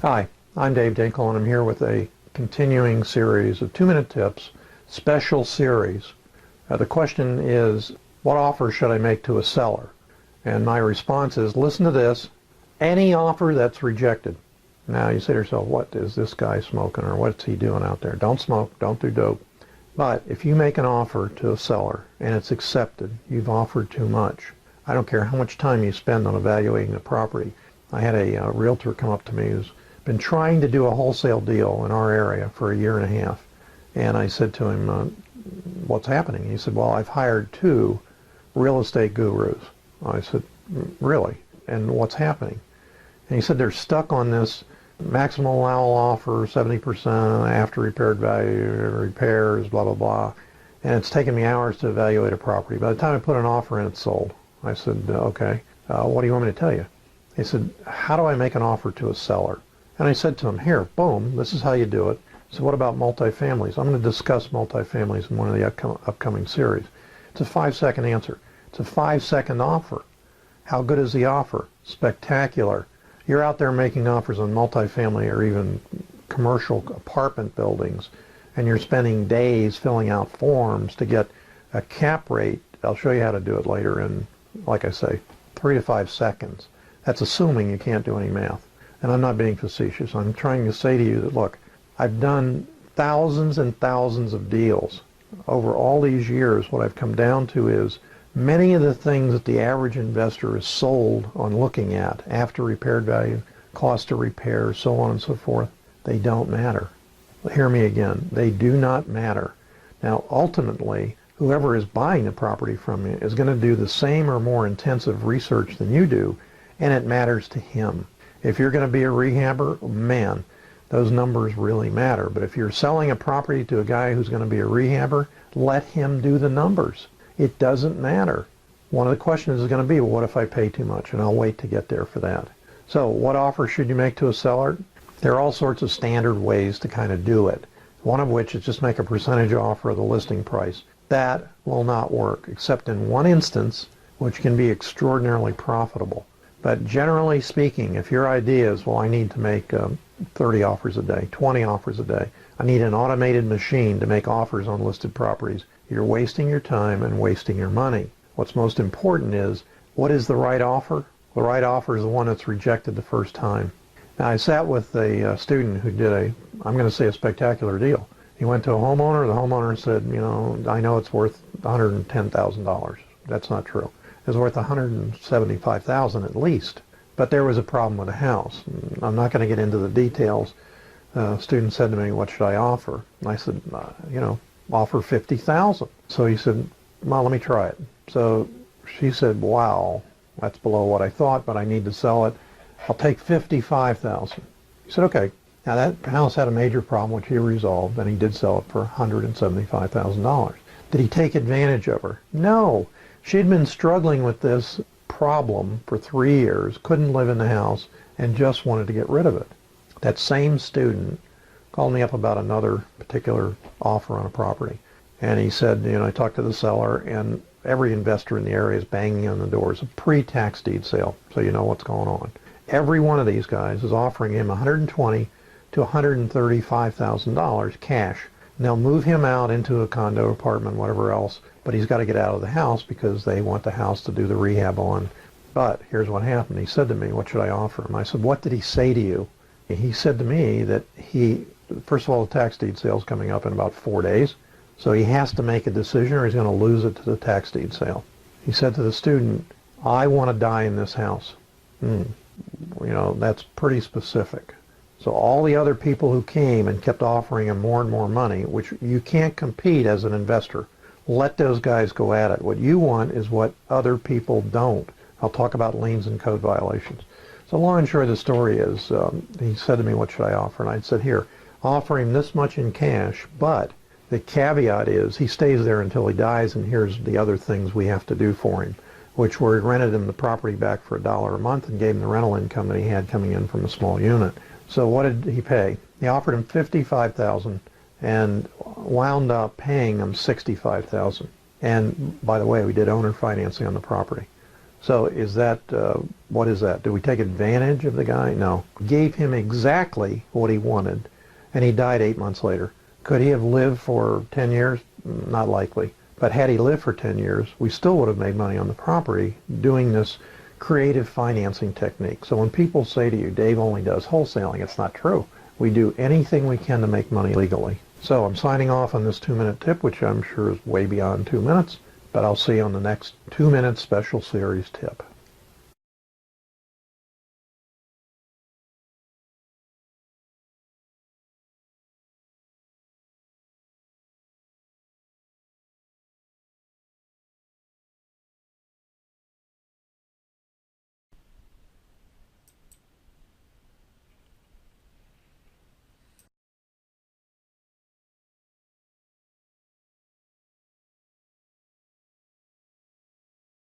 Hi, I'm Dave Dinkle, and I'm here with a continuing series of 2-minute tips, special series. The question is, what offer should I make to a seller? And my response is, listen to this, any offer that's rejected. Now you say to yourself, what is this guy smoking, or what's he doing out there? Don't smoke, don't do dope. But if you make an offer to a seller and it's accepted, you've offered too much. I don't care how much time you spend on evaluating the property. I had a realtor come up to me who's been trying to do a wholesale deal in our area for a year and a half. And I said to him, what's happening? He said, well, I've hired 2 real estate gurus. I said, really? And what's happening? And he said they're stuck on this maximum allowable offer, 70% after repaired value, repairs, blah, blah, blah. And it's taken me hours to evaluate a property. By the time I put an offer in, it's sold. I said, okay, what do you want me to tell you? He said, how do I make an offer to a seller? And I said to him, here, boom, this is how you do it. So what about multifamilies? I'm going to discuss multifamilies in one of the upcoming series. It's a 5-second answer. It's a 5-second offer. How good is the offer? Spectacular. You're out there making offers on multifamily or even commercial apartment buildings, and you're spending days filling out forms to get a cap rate. I'll show you how to do it later in, like I say, 3 to 5 seconds. That's assuming you can't do any math. And I'm not being facetious. I'm trying to say to you that, look, I've done thousands and thousands of deals. Over all these years, what I've come down to is many of the things that the average investor is sold on looking at, after repaired value, cost of repair, so on and so forth, they don't matter. Hear me again. They do not matter. Now, ultimately, whoever is buying the property from you is going to do the same or more intensive research than you do, and it matters to him. If you're going to be a rehabber, man, those numbers really matter. But if you're selling a property to a guy who's going to be a rehabber, let him do the numbers. It doesn't matter. One of the questions is going to be, well, what if I pay too much? And I'll wait to get there for that. So what offer should you make to a seller? There are all sorts of standard ways to kind of do it. One of which is just make a percentage offer of the listing price. That will not work, except in one instance, which can be extraordinarily profitable. But generally speaking, if your idea is, well, I need to make 30 offers a day, 20 offers a day, I need an automated machine to make offers on listed properties, you're wasting your time and wasting your money. What's most important is, what is the right offer? The right offer is the one that's rejected the first time. Now, I sat with a student who did I'm going to say a spectacular deal. He went to a homeowner. The homeowner said, I know it's worth $110,000. That's not true. It was worth $175,000 at least. But there was a problem with the house. I'm not going to get into the details. The student said to me, what should I offer? And I said, offer $50,000. So he said, well, let me try it. So she said, wow, that's below what I thought, but I need to sell it. I'll take $55,000. He said, okay. Now that house had a major problem, which he resolved, and he did sell it for $175,000. Did he take advantage of her? No. She'd been struggling with this problem for 3 years, couldn't live in the house, and just wanted to get rid of it. That same student called me up about another particular offer on a property. And he said, I talked to the seller, and every investor in the area is banging on the doors. A pre-tax deed sale, so you know what's going on. Every one of these guys is offering him $120,000 to $135,000 cash. And they'll move him out into a condo, apartment, whatever else, but he's got to get out of the house because they want the house to do the rehab on. But here's what happened. He said to me, what should I offer him? I said, what did he say to you? He said to me that first of all, the tax deed sale is coming up in about 4 days, so he has to make a decision or he's going to lose it to the tax deed sale. He said to the student, I want to die in this house. That's pretty specific. So all the other people who came and kept offering him more and more money, which you can't compete as an investor, let those guys go at it. What you want is what other people don't. I'll talk about liens and code violations. So long and short of the story is, he said to me, what should I offer? And I said, here, offer him this much in cash, but the caveat is he stays there until he dies, and here's the other things we have to do for him, which were rented him the property back for $1 a month and gave him the rental income that he had coming in from a small unit. So what did he pay? He offered him $55,000 and wound up paying him $65,000. And by the way, we did owner financing on the property. So is that, what is that? Do we take advantage of the guy? No. Gave him exactly what he wanted, and he died 8 months later. Could he have lived for 10 years? Not likely. But had he lived for 10 years, we still would have made money on the property doing this creative financing technique. So when people say to you, Dave only does wholesaling, it's not true. We do anything we can to make money legally. So I'm signing off on this 2-minute tip, which I'm sure is way beyond 2 minutes, but I'll see you on the next 2-minute special series tip.